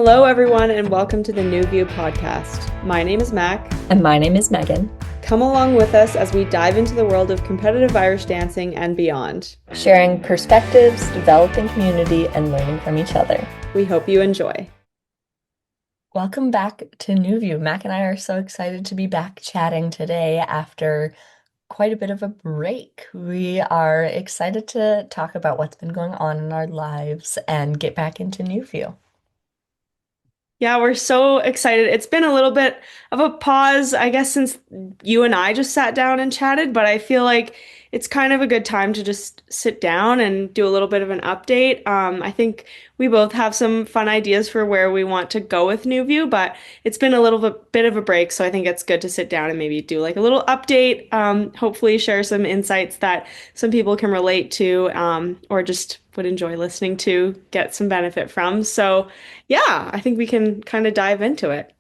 Hello, everyone, and welcome to the New View podcast. My name is Mac. And my name is Megan. Come along with us as we dive into the world of competitive Irish dancing and beyond, Sharing perspectives, developing community, and learning from each other. We hope you enjoy. Welcome back to New View. Mac and I are so excited to be back chatting today after quite a bit of a break. We are excited to talk about what's been going on in our lives and get back into New View. Yeah, we're so excited. It's been a little bit of a pause, I guess, since you and I just sat down and chatted, but I feel like it's kind of a good time to just sit down and do a little bit of an update. I think we both have some fun ideas for where we want to go with New View, but it's been a little bit of a break, so I think it's good to sit down and maybe do like a little update, hopefully share some insights that some people can relate to, or just would enjoy listening to, get some benefit from. So, yeah, I think we can kind of dive into it.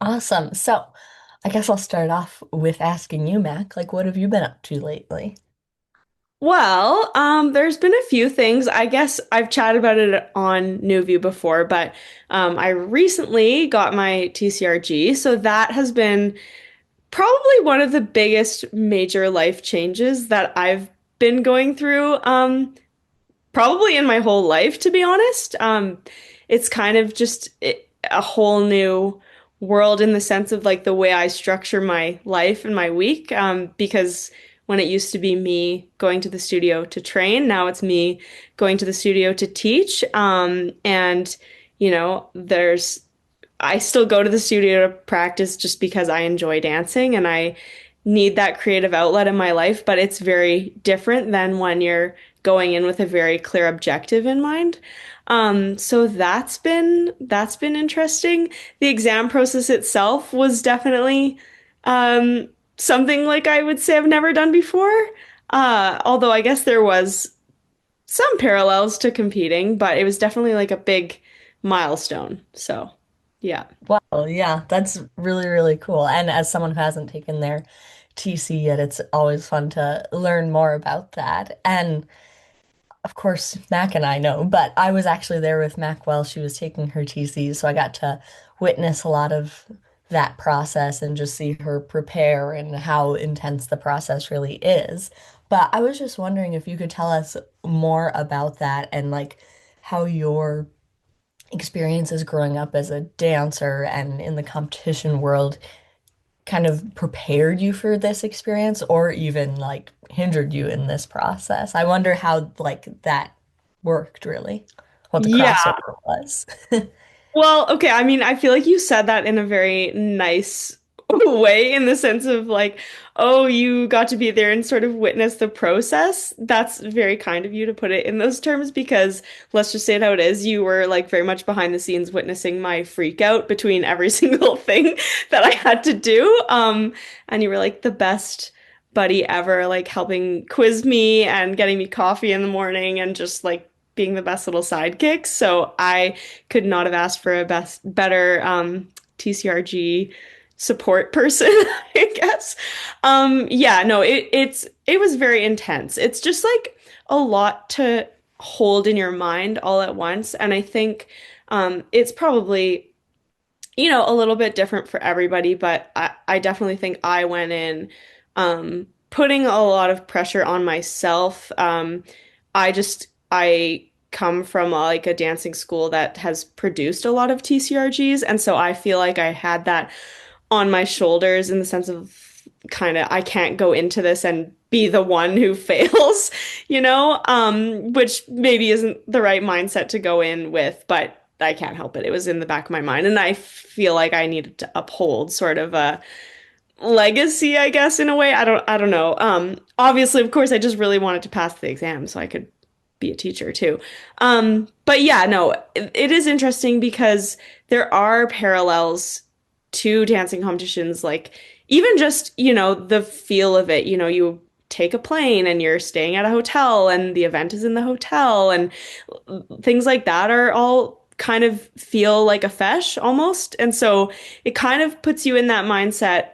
Awesome. So I guess I'll start off with asking you, Mac, like what have you been up to lately? Well, there's been a few things. I guess I've chatted about it on New View before, but I recently got my TCRG, so that has been probably one of the biggest major life changes that I've been going through, probably in my whole life, to be honest. It's kind of just a whole new world in the sense of like the way I structure my life and my week. Because when it used to be me going to the studio to train, now it's me going to the studio to teach. And I still go to the studio to practice just because I enjoy dancing and I need that creative outlet in my life, but it's very different than when you're going in with a very clear objective in mind. So that's been interesting. The exam process itself was definitely um, something like I would say I've never done before. Although I guess there was some parallels to competing, but it was definitely like a big milestone. So, yeah. Wow, yeah, that's really, really cool. And as someone who hasn't taken their TC yet, it's always fun to learn more about that. And of course, Mac and I know, but I was actually there with Mac while she was taking her TC, so I got to witness a lot of that process and just see her prepare and how intense the process really is. But I was just wondering if you could tell us more about that and like how your experiences growing up as a dancer and in the competition world kind of prepared you for this experience or even like hindered you in this process. I wonder how like that worked really, what the Yeah. crossover was. Well, okay. I mean, I feel like you said that in a very nice way, in the sense of like, oh, you got to be there and sort of witness the process. That's very kind of you to put it in those terms because let's just say it how it is. You were like very much behind the scenes witnessing my freak out between every single thing that I had to do. And you were like the best buddy ever, like helping quiz me and getting me coffee in the morning and just like being the best little sidekick. So I could not have asked for a better TCRG support person, I guess. Yeah, no, it was very intense. It's just like a lot to hold in your mind all at once, and I think it's probably a little bit different for everybody, but I definitely think I went in putting a lot of pressure on myself. I come from like a dancing school that has produced a lot of TCRGs, and so I feel like I had that on my shoulders in the sense of kind of I can't go into this and be the one who fails, which maybe isn't the right mindset to go in with, but I can't help it. It was in the back of my mind, and I feel like I needed to uphold sort of a legacy, I guess, in a way. I don't know. Obviously, of course, I just really wanted to pass the exam so I could be a teacher too. But yeah, no, it is interesting because there are parallels to dancing competitions, like even just, the feel of it, you take a plane and you're staying at a hotel and the event is in the hotel and things like that are all kind of feel like a fesh almost. And so it kind of puts you in that mindset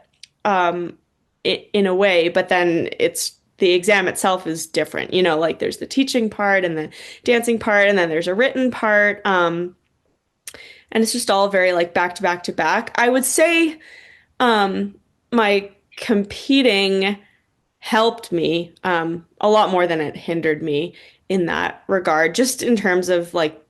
um in a way, but then it's the exam itself is different. Like there's the teaching part and the dancing part and then there's a written part. and it's just all very like back to back to back. I would say um my competing helped me a lot more than it hindered me in that regard, just in terms of like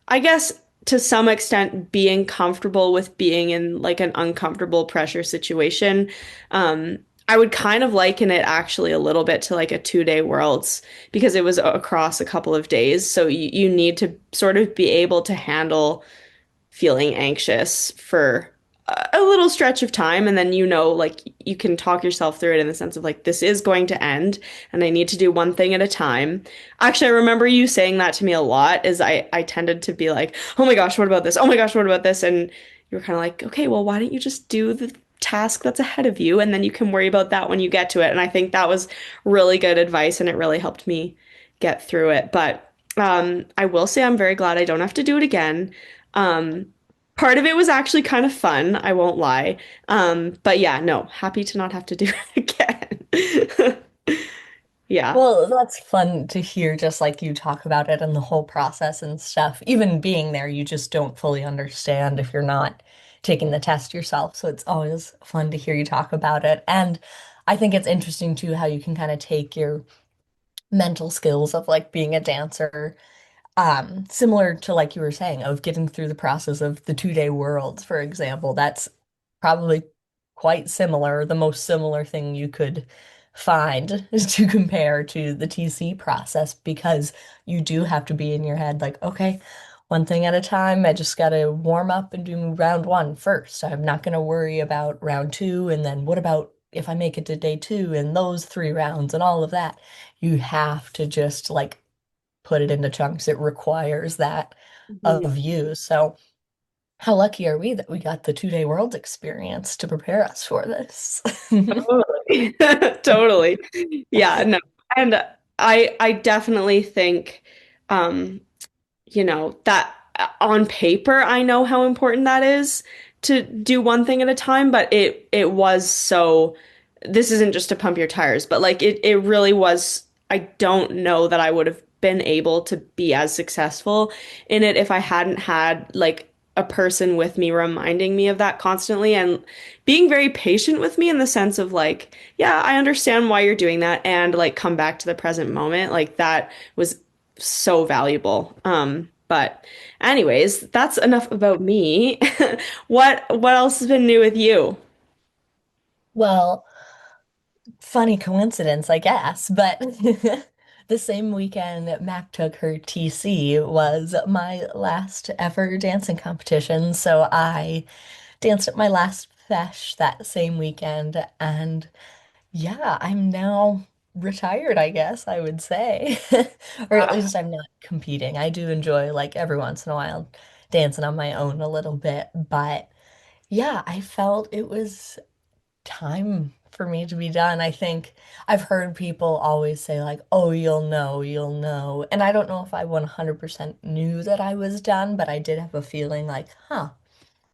I guess to some extent being comfortable with being in like an uncomfortable pressure situation. Um, I would kind of liken it actually a little bit to like a 2-day Worlds because it was across a couple of days. So you need to sort of be able to handle feeling anxious for a little stretch of time and then like you can talk yourself through it in the sense of like this is going to end and I need to do one thing at a time. Actually, I remember you saying that to me a lot is I tended to be like, "Oh my gosh, what about this? Oh my gosh, what about this?" And you were kind of like, "Okay, well, why don't you just do the task that's ahead of you and then you can worry about that when you get to it." And I think that was really good advice and it really helped me get through it. But I will say I'm very glad I don't have to do it again. Um, Part of it was actually kind of fun, I won't lie. But yeah, no, happy to not have to do it again. Yeah. Well, that's fun to hear, just like you talk about it and the whole process and stuff. Even being there, you just don't fully understand if you're not taking the test yourself. So it's always fun to hear you talk about it. And I think it's interesting too how you can kind of take your mental skills of like being a dancer, similar to like you were saying, of getting through the process of the 2-day Worlds, for example. That's probably quite similar, the most similar thing you could find to compare to the TC process because you do have to be in your head like, okay, one thing at a time. I just got to warm up and do round one first. I'm not going to worry about round two. And then what about if I make it to day two and those 3 rounds and all of that? You have to just like put it into chunks. It requires that Mhm. of you. So, how lucky are we that we got the 2-day Worlds experience to prepare us for this? Totally. Totally. Yeah, no. And I definitely think um that on paper I know how important that is to do one thing at a time, but it was so this isn't just to pump your tires, but like it really was I don't know that I would have been able to be as successful in it if I hadn't had like a person with me reminding me of that constantly and being very patient with me in the sense of like, yeah, I understand why you're doing that and like come back to the present moment. Like that was so valuable. But anyways, that's enough about me. What else has been new with you? Well, funny coincidence, I guess, but the same weekend Mac took her TC was my last ever dancing competition. So I danced at my last fesh that same weekend, and yeah, I'm now retired, I guess I would say. Or at Ah, least I'm not competing. I do enjoy like every once in a while dancing on my own a little bit, but yeah, I felt it was time for me to be done. I think I've heard people always say like, "Oh, you'll know, you'll know." And I don't know if I 100% knew that I was done, but I did have a feeling like, "Huh,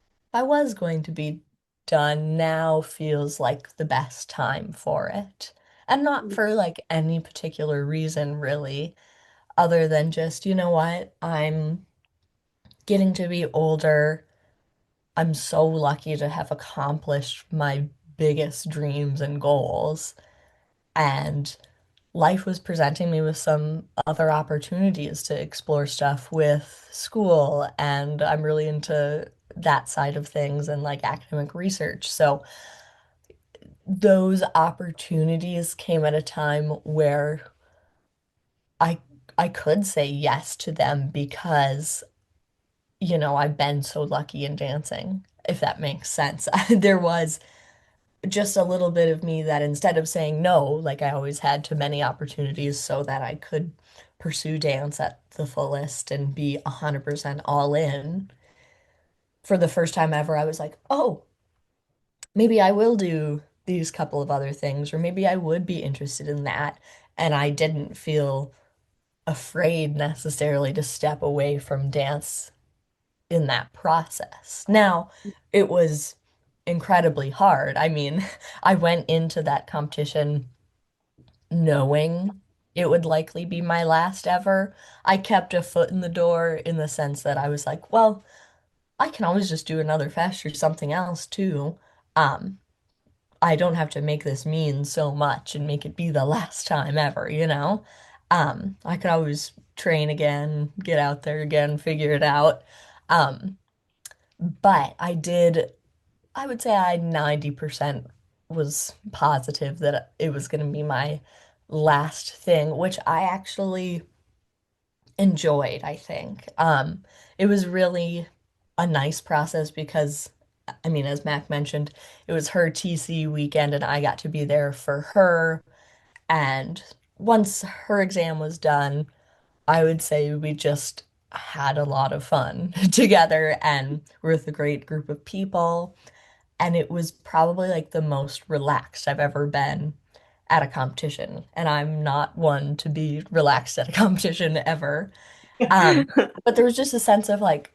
if I was going to be done, now feels like the best time for it." And not for like any particular reason really, other than just, you know what? I'm getting to be older. I'm so lucky to have accomplished my biggest dreams and goals. And life was presenting me with some other opportunities to explore stuff with school. And I'm really into that side of things and like academic research. So those opportunities came at a time where I I could say yes to them because, I've been so lucky in dancing, if that makes sense. There was just a little bit of me that instead of saying no, like I always had to many opportunities so that I could pursue dance at the fullest and be 100% all in. For the first time ever, I was like, oh, maybe I will do these couple of other things, or maybe I would be interested in that. And I didn't feel afraid necessarily to step away from dance in that process. Now, it was incredibly hard. I mean, I went into that competition knowing it would likely be my last ever. I kept a foot in the door in the sense that I was like, well, I can always just do another fest or something else too. Um, I don't have to make this mean so much and make it be the last time ever, you know? I could always train again, get out there again, figure it out. Um, but I would say I 90% was positive that it was going to be my last thing, which I actually enjoyed, I think. It was really a nice process because, I mean, as Mac mentioned, it was her TC weekend and I got to be there for her. And once her exam was done, I would say we just had a lot of fun together and we're with a great group of people. And it was probably like the most relaxed I've ever been at a competition. And I'm not one to be relaxed at a competition ever. Um, but there was just a sense of like,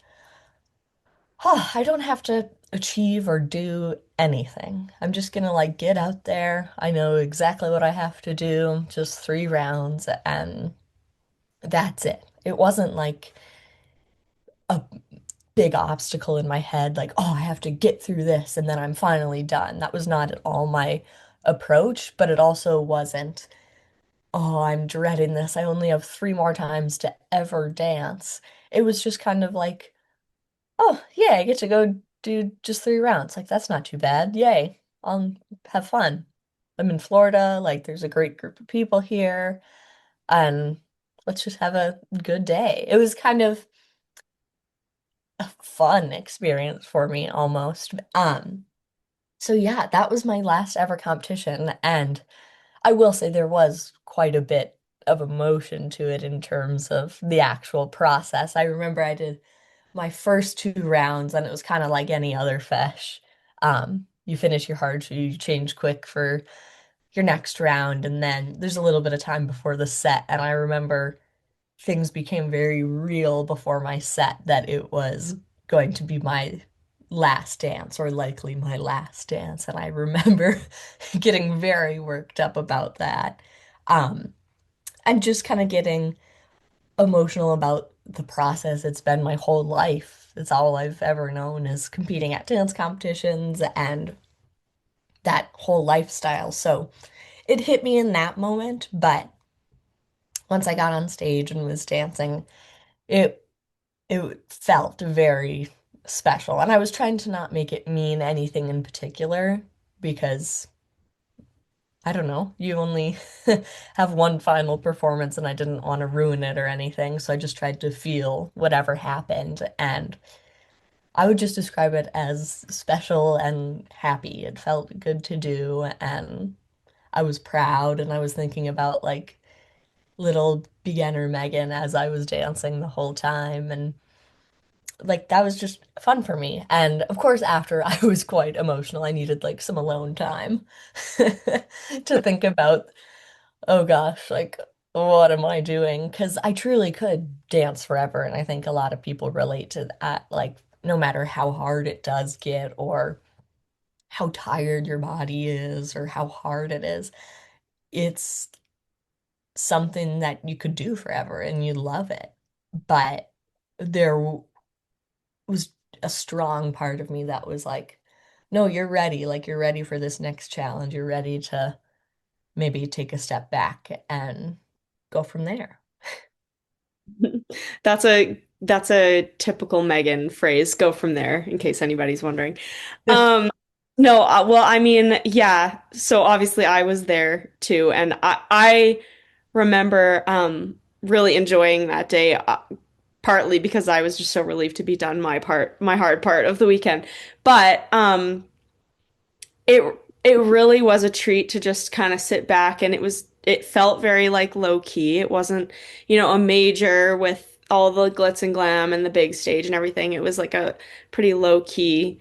oh, I don't have to achieve or do anything. I'm just gonna like get out there. I know exactly what I have to do, just 3 rounds, and that's it. It wasn't like a big obstacle in my head, like, oh, I have to get through this and then I'm finally done. That was not at all my approach, but it also wasn't, oh, I'm dreading this. I only have 3 more times to ever dance. It was just kind of like, oh, yeah, I get to go do just 3 rounds. Like, that's not too bad. Yay. I'll have fun. I'm in Florida. Like, there's a great group of people here, and let's just have a good day. It was kind of a fun experience for me almost. So yeah, that was my last ever competition, and I will say there was quite a bit of emotion to it in terms of the actual process. I remember I did my first 2 rounds, and it was kind of like any other fesh. You finish your hard shoe, you change quick for your next round, and then there's a little bit of time before the set. And I remember things became very real before my set that it was going to be my last dance or likely my last dance. And I remember getting very worked up about that. Um, and just kind of getting emotional about the process. It's been my whole life. It's all I've ever known is competing at dance competitions and that whole lifestyle. So it hit me in that moment, but once I got on stage and was dancing, it it felt very special. And I was trying to not make it mean anything in particular because I don't know, you only have one final performance and I didn't want to ruin it or anything. So I just tried to feel whatever happened. And I would just describe it as special and happy. It felt good to do. And I was proud and I was thinking about like little beginner Megan as I was dancing the whole time. And like that was just fun for me. And of course, after I was quite emotional, I needed like some alone time to think about, oh gosh, like what am I doing? Because I truly could dance forever. And I think a lot of people relate to that, like no matter how hard it does get or how tired your body is or how hard it is, it's something that you could do forever and you love it. But there was a strong part of me that was like, no, you're ready. Like you're ready for this next challenge. You're ready to maybe take a step back and go from there. That's a typical Megan phrase. Go from there, in case anybody's wondering. Um, no, well, I mean, yeah. So obviously, I was there too, and I remember really enjoying that day, partly because I was just so relieved to be done my hard part of the weekend. But it it really was a treat to just kind of sit back, and it felt very like low key. It wasn't, a major with all the glitz and glam and the big stage and everything. It was like a pretty low key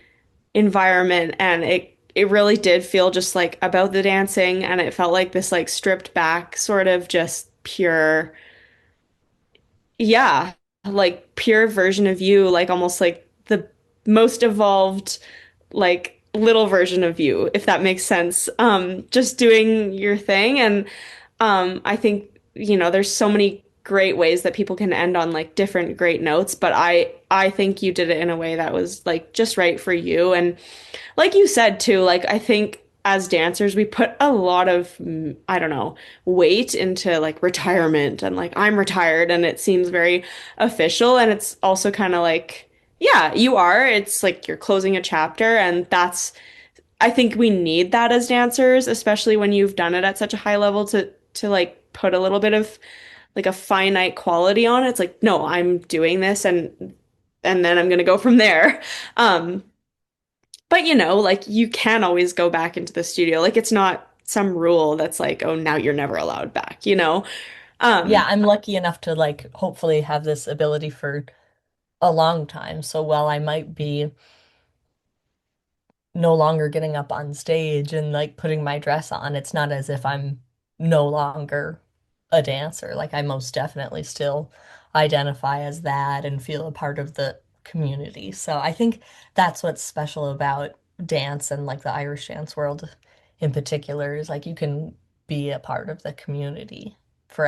environment, and it really did feel just like about the dancing, and it felt like this like stripped back sort of just pure, yeah, like pure version of you, like almost like the most evolved like little version of you, if that makes sense. Just doing your thing. And I think, there's so many great ways that people can end on like different great notes, but I think you did it in a way that was like just right for you. And like you said too, like I think as dancers we put a lot of I don't know, weight into like retirement and like I'm retired and it seems very official and it's also kind of like yeah, you are. It's like you're closing a chapter and that's I think we need that as dancers, especially when you've done it at such a high level to like put a little bit of like a finite quality on it. It's like, no, I'm doing this and then I'm gonna go from there. Um, but you know, like you can always go back into the studio. Like it's not some rule that's like, oh, now you're never allowed back, you know? Yeah, Um, I'm lucky enough to like hopefully have this ability for a long time. So while I might be no longer getting up on stage and like putting my dress on, it's not as if I'm no longer a dancer. Like I most definitely still identify as that and feel a part of the community. So I think that's what's special about dance and like the Irish dance world in particular is like you can be a part of the community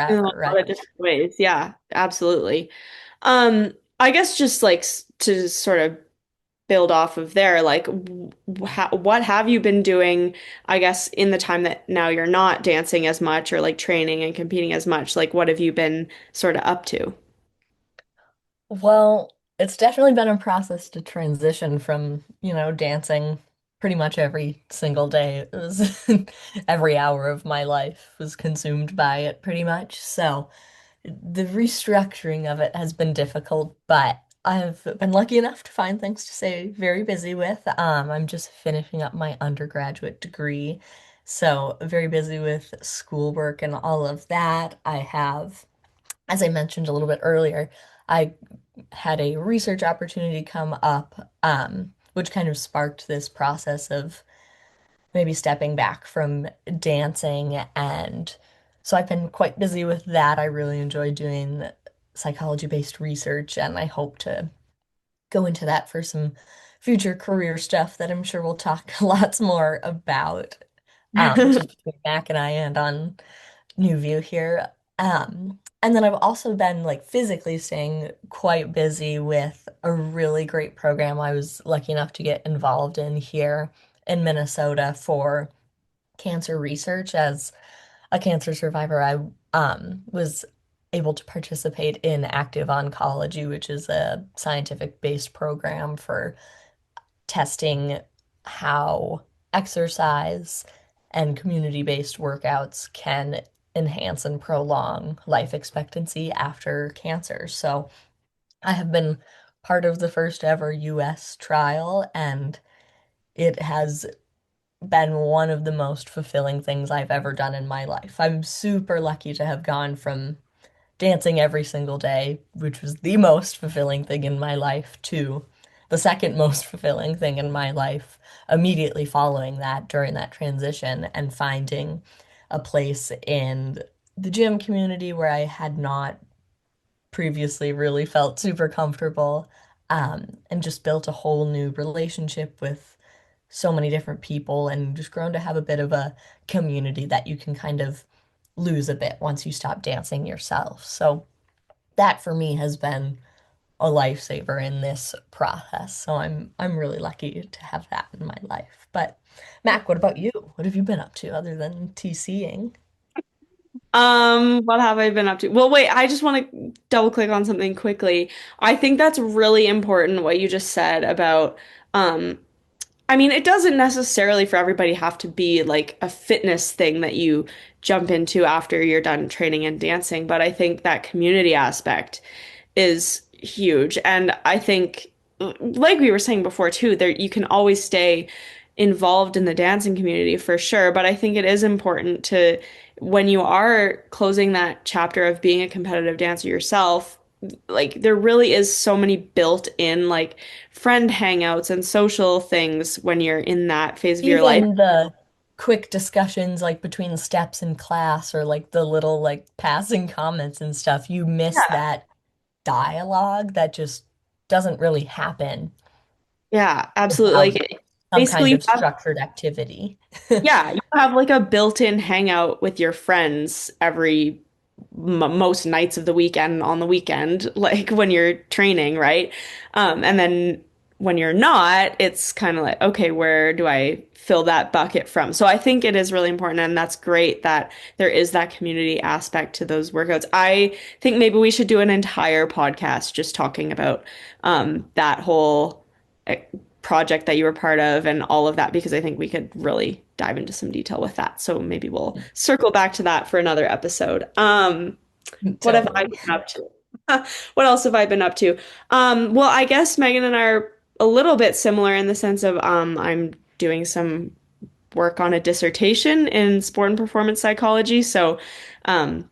in a forever, lot of right? different ways. Yeah, absolutely. I guess just like to sort of build off of there, like what have you been doing, I guess, in the time that now you're not dancing as much or like training and competing as much? Like what have you been sort of up to? Well, it's definitely been a process to transition from, dancing pretty much every single day. It was every hour of my life was consumed by it pretty much. So the restructuring of it has been difficult, but I've been lucky enough to find things to stay very busy with. I'm just finishing up my undergraduate degree, so very busy with schoolwork and all of that. I have, as I mentioned a little bit earlier, I had a research opportunity come up, which kind of sparked this process of maybe stepping back from dancing. And so I've been quite busy with that. I really enjoy doing psychology-based research, and I hope to go into that for some future career stuff that I'm sure we'll talk lots more about, just between Mac and I and on New View here. And then I've also been like physically staying quite busy with a really great program I was lucky enough to get involved in here in Minnesota for cancer research. As a cancer survivor, I was able to participate in Active Oncology, which is a scientific-based program for testing how exercise and community-based workouts can enhance and prolong life expectancy after cancer. So I have been part of the first ever US trial, and it has been one of the most fulfilling things I've ever done in my life. I'm super lucky to have gone from dancing every single day, which was the most fulfilling thing in my life, to the second most fulfilling thing in my life immediately following that during that transition and finding a place in the gym community where I had not previously really felt super comfortable, and just built a whole new relationship with so many different people and just grown to have a bit of a community that you can kind of lose a bit once you stop dancing yourself. So that for me has been a lifesaver in this process. So I'm really lucky to have that in my life. But Mac, what about you? What have you been up to other than TCing? What have I been up to? Well, wait, I just want to double click on something quickly. I think that's really important what you just said about um I mean, it doesn't necessarily for everybody have to be like a fitness thing that you jump into after you're done training and dancing, but I think that community aspect is huge. And I think, like we were saying before too, there you can always stay involved in the dancing community for sure. But I think it is important to, when you are closing that chapter of being a competitive dancer yourself, like there really is so many built-in like friend hangouts and social things when you're in that phase of your life. Even the quick discussions like between steps in class or like the little like passing comments and stuff, you miss Yeah. that dialogue that just doesn't really happen Yeah, absolutely. without Like some basically kind you of have structured activity. yeah, you have like a built-in hangout with your friends every m most nights of the weekend on the weekend, like when you're training, right? And then when you're not, it's kind of like, okay, where do I fill that bucket from? So I think it is really important, and that's great that there is that community aspect to those workouts. I think maybe we should do an entire podcast just talking about that whole eh, project that you were part of and all of that, because I think we could really dive into some detail with that. So maybe we'll circle back to that for another episode. What have I Totally. been up to? What else have I been up to? Well, I guess Megan and I are a little bit similar in the sense of I'm doing some work on a dissertation in sport and performance psychology. So um,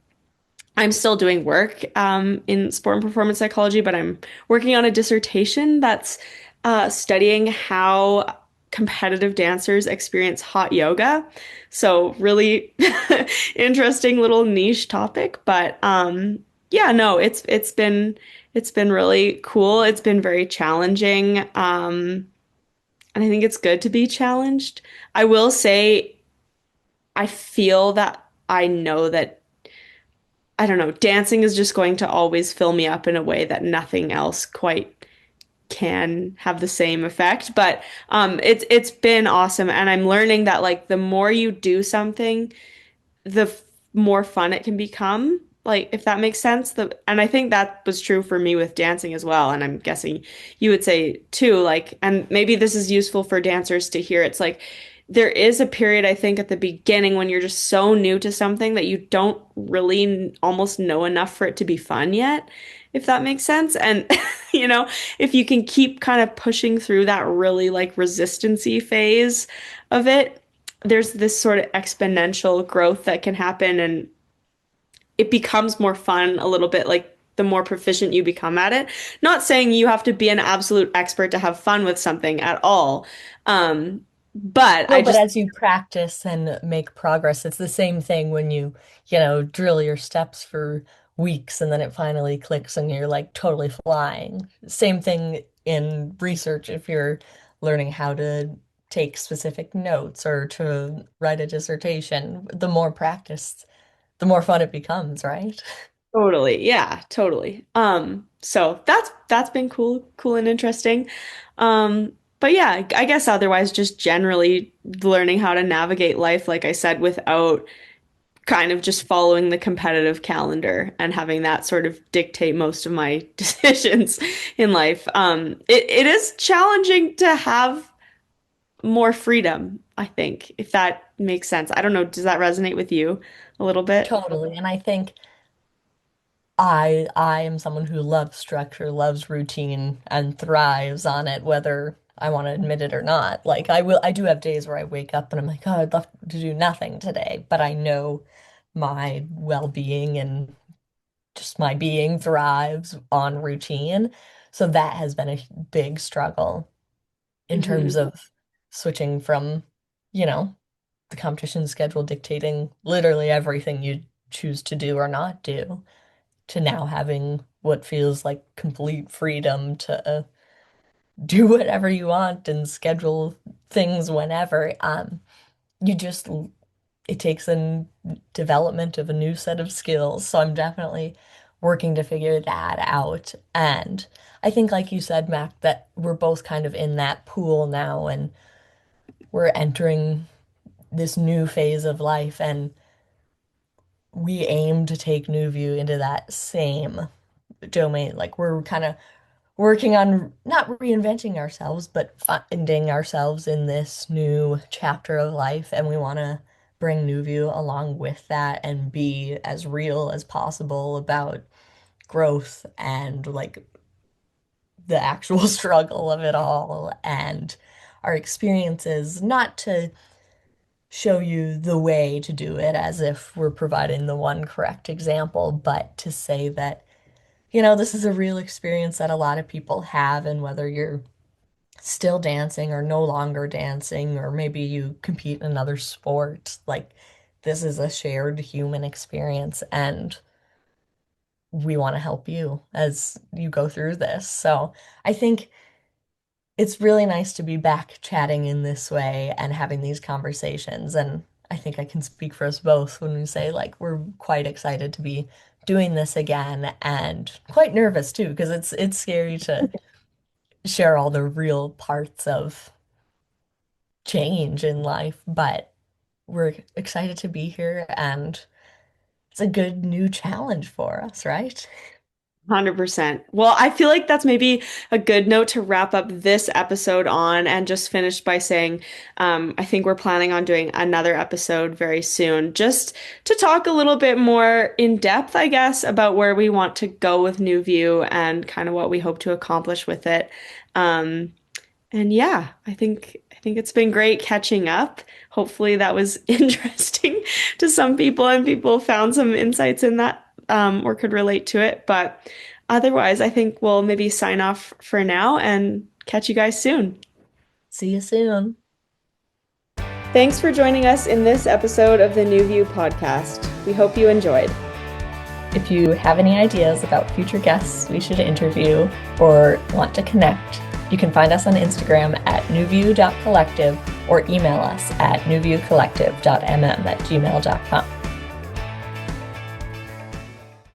I'm still doing work in sport and performance psychology, but I'm working on a dissertation that's studying how competitive dancers experience hot yoga. So really interesting little niche topic, but yeah, no, it's been really cool. It's been very challenging, and I think it's good to be challenged. I will say I feel that I know that I don't know, dancing is just going to always fill me up in a way that nothing else quite can have the same effect. But it's been awesome, and I'm learning that like the more you do something, the more fun it can become. Like if that makes sense. And I think that was true for me with dancing as well. And I'm guessing you would say too, like, and maybe this is useful for dancers to hear. It's like there is a period, I think, at the beginning when you're just so new to something that you don't really almost know enough for it to be fun yet, if that makes sense. And, if you can keep kind of pushing through that really like resistancy phase of it, there's this sort of exponential growth that can happen, and it becomes more fun a little bit like the more proficient you become at it. Not saying you have to be an absolute expert to have fun with something at all. But I No, but just as you practice and make progress, it's the same thing when drill your steps for weeks and then it finally clicks and you're like totally flying. Same thing in research if you're learning how to take specific notes or to write a dissertation. The more practice, the more fun it becomes, right? totally, yeah, totally. So that's been cool and interesting. But yeah, I guess otherwise just generally learning how to navigate life, like I said, without kind of just following the competitive calendar and having that sort of dictate most of my decisions in life. It is challenging to have more freedom, I think, if that makes sense. I don't know, does that resonate with you a little bit? Totally. And I think I am someone who loves structure, loves routine, and thrives on it, whether I want to admit it or not. Like I do have days where I wake up and I'm like, oh, I'd love to do nothing today, but I know my well-being and just my being thrives on routine. So that has been a big struggle in Hmm. terms of switching from, you know, the competition schedule dictating literally everything you choose to do or not do to now having what feels like complete freedom to do whatever you want and schedule things whenever. You just it takes a development of a new set of skills. So I'm definitely working to figure that out. And I think, like you said, Mac, that we're both kind of in that pool now and we're entering this new phase of life and we aim to take New View into that same domain. Like we're kind of working on not reinventing ourselves, but finding ourselves in this new chapter of life. And we want to bring New View along with that and be as real as possible about growth and like the actual struggle of it all and our experiences, not to show you the way to do it as if we're providing the one correct example, but to say that, this is a real experience that a lot of people have, and whether you're still dancing or no longer dancing, or maybe you compete in another sport. Like, this is a shared human experience, and we want to help you as you go through this. So I think it's really nice to be back chatting in this way and having these conversations. And I think I can speak for us both when we say like we're quite excited to be doing this again and quite nervous too, because it's scary to share all the real parts of change in life, but we're excited to be here and it's a good new challenge for us, right? 100%. Well, I feel like that's maybe a good note to wrap up this episode on and just finish by saying, I think we're planning on doing another episode very soon, just to talk a little bit more in depth, I guess, about where we want to go with New View and kind of what we hope to accomplish with it. Um, and yeah, I think it's been great catching up. Hopefully that was interesting to some people and people found some insights in that or could relate to it. But otherwise, I think we'll maybe sign off for now and catch you guys soon. See you soon. Thanks for joining us in this episode of the New View podcast. We hope you enjoyed. If you have any ideas about future guests we should interview or want to connect, you can find us on Instagram at newview.collective or email us at newviewcollective.mm@gmail.com.